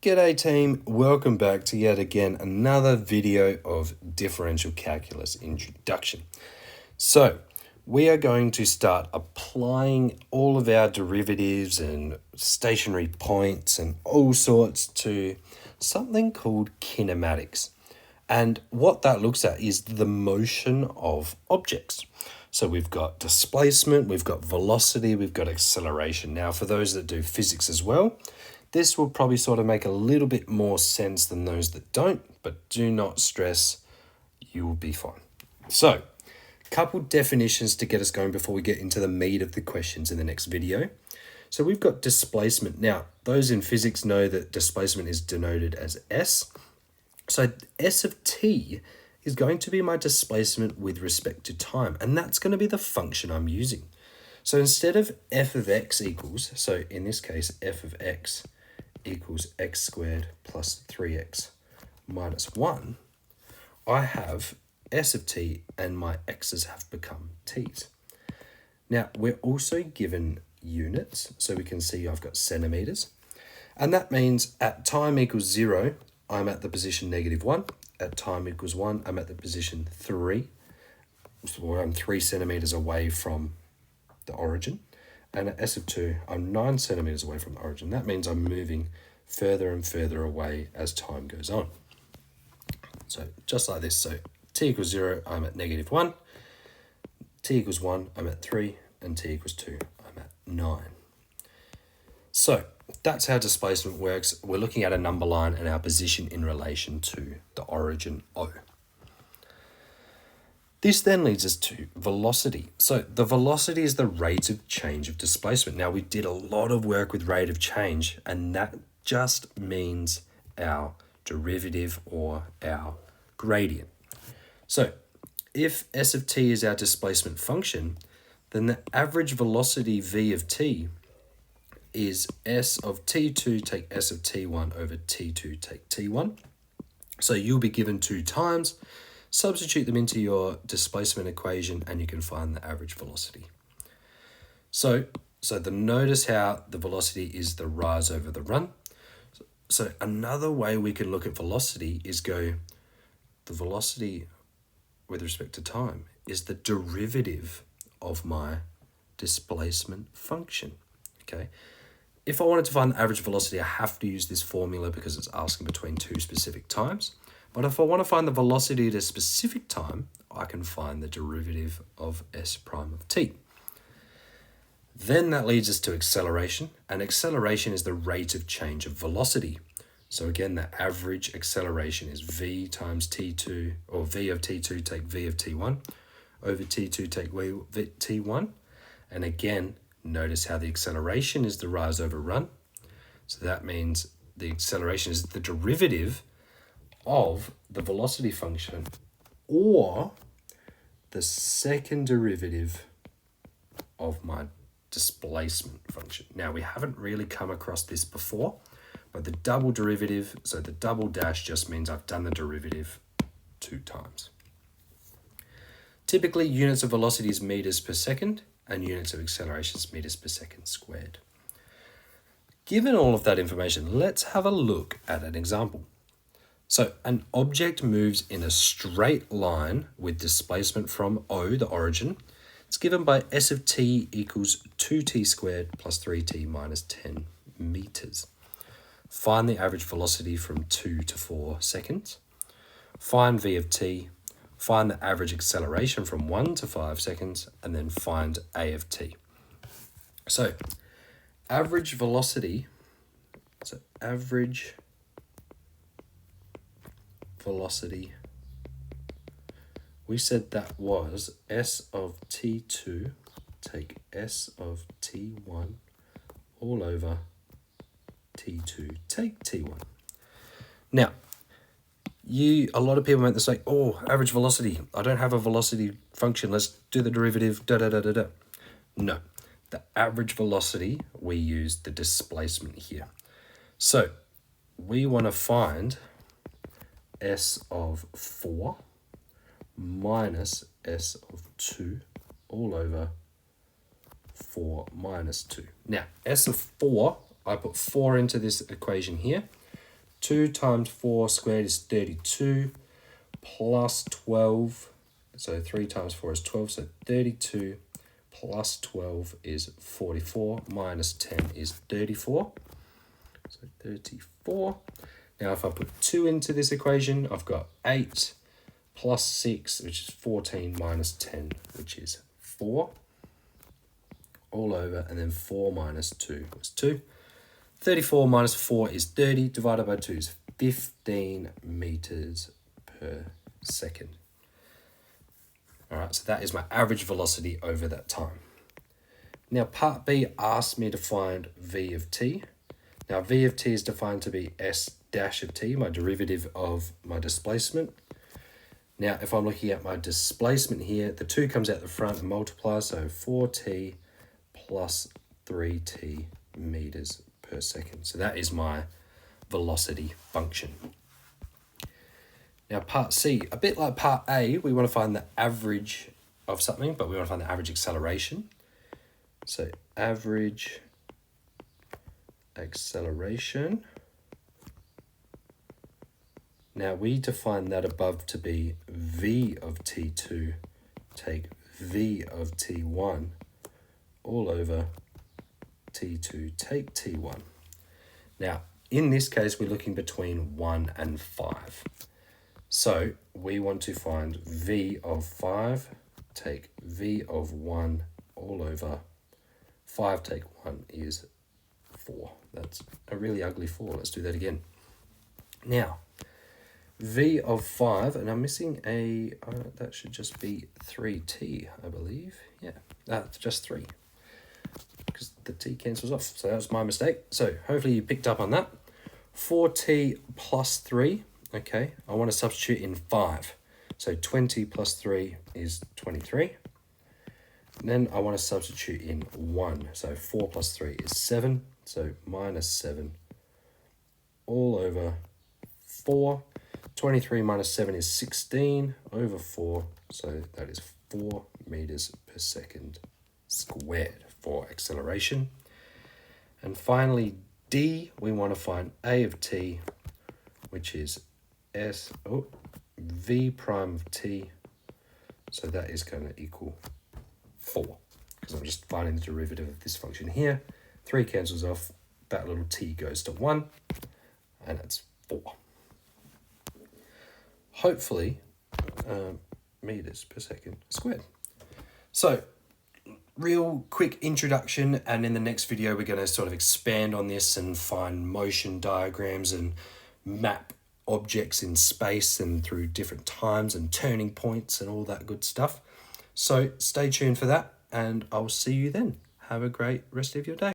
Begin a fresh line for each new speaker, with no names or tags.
G'day team, welcome back to yet again another video of differential calculus introduction. So we are going to start applying all of our derivatives and stationary points and all sorts to something called kinematics. And what that looks at is the motion of objects. So we've got displacement, we've got velocity, we've got acceleration. Now for those that do physics as well, this will probably sort of make a little bit more sense than those that don't, but do not stress, you will be fine. So, couple definitions to get us going before we get into the meat of the questions in the next video. So we've got displacement. Now, those in physics know that displacement is denoted as S. So S of t is going to be my displacement with respect to time, and that's going to be the function I'm using. So instead of f of x equals, so in this case, f of x equals x squared plus 3x minus 1, I have s of t and my x's have become t's. Now, we're also given units, so we can see I've got centimeters. And that means at time equals 0, I'm at the position -1. At time equals 1, I'm at the position 3. So I'm 3 centimeters away from the origin. And at s of 2, I'm 9 centimeters away from the origin. That means I'm moving further and further away as time goes on. So just like this. So t equals 0, I'm at -1. T equals 1, I'm at 3. And t equals 2, I'm at 9. So that's how displacement works. We're looking at a number line and our position in relation to the origin O. This then leads us to velocity. So the velocity is the rate of change of displacement. Now we did a lot of work with rate of change, and that just means our derivative or our gradient. So if s of t is our displacement function, then the average velocity v of t is s of t2 take s of t1 over t2 take t1. So you'll be given two times. Substitute them into your displacement equation and you can find the average velocity. So notice how the velocity is the rise over the run. So another way we can look at velocity is the velocity with respect to time is the derivative of my displacement function, okay? If I wanted to find the average velocity, I have to use this formula because it's asking between two specific times. But if I want to find the velocity at a specific time, I can find the derivative of s prime of t. Then that leads us to acceleration, and acceleration is the rate of change of velocity. So again, the average acceleration is v times t2, or v of t2 take v of t1, over t2 take v of t1. And again, notice how the acceleration is the rise over run. So that means the acceleration is the derivative of the velocity function or the second derivative of my displacement function. Now we haven't really come across this before, but the double derivative, so the double dash just means I've done the derivative two times. Typically units of velocity is meters per second and units of acceleration is meters per second squared. Given all of that information, let's have a look at an example. So an object moves in a straight line with displacement from O, the origin. It's given by s of t equals 2t squared plus 3t minus 10 meters. Find the average velocity from 2 to 4 seconds. Find v of t. Find the average acceleration from 1 to 5 seconds. And then find a of t. So average velocity, we said that was s of t2 take s of t1 all over t2 take t1. Now, a lot of people make the mistake, average velocity. I don't have a velocity function. Let's do the derivative, No, the average velocity, we use the displacement here. So we want to find s of 4 minus s of 2 all over 4 minus 2. Now, s of 4, I put 4 into this equation here. 2 times 4 squared is 32 plus 12. So 3 times 4 is 12, so 32 plus 12 is 44, minus 10 is 34. So 34. Now if I put 2 into this equation, I've got 8 plus 6, which is 14, minus 10, which is 4. All over, and then 4 minus 2 was 2. 34 minus 4 is 30, divided by 2 is 15 meters per second. All right, so that is my average velocity over that time. Now, part B asked me to find v of t. Now, v of t is defined to be s dash of t, my derivative of my displacement. Now, if I'm looking at my displacement here, the 2 comes out the front and multiplies, so 4t plus 3t meters per second. So that is my velocity function. Now, part C, a bit like part A, we want to find the average of something, but we want to find the average acceleration. So average acceleration. Now, we define that above to be v of t2 take v of t1 all over t2 take t1. Now, in this case, we're looking between 1 and 5. So we want to find v of 5 take v of 1 all over 5 take 1 is 4. That's a really ugly 4. Let's do that again. Now, v of 5, and I'm missing a, that should just be 3t, I believe. Yeah, that's just 3. Because the t cancels off, so that was my mistake. So hopefully you picked up on that. 4t plus 3, okay, I want to substitute in 5. So 20 plus 3 is 23. And then I want to substitute in 1. So 4 plus 3 is 7. So minus 7 all over 4. 23 minus 7 is 16 over 4. So that is 4 meters per second squared for acceleration. And finally, D, we want to find A of t, which is v prime of t. So that is going to equal 4, because I'm just finding the derivative of this function here. 3 cancels off, that little t goes to 1, and it's 4. Hopefully, meters per second squared. So, real quick introduction, and in the next video we're going to sort of expand on this and find motion diagrams and map objects in space and through different times and turning points and all that good stuff. So stay tuned for that, and I'll see you then. Have a great rest of your day.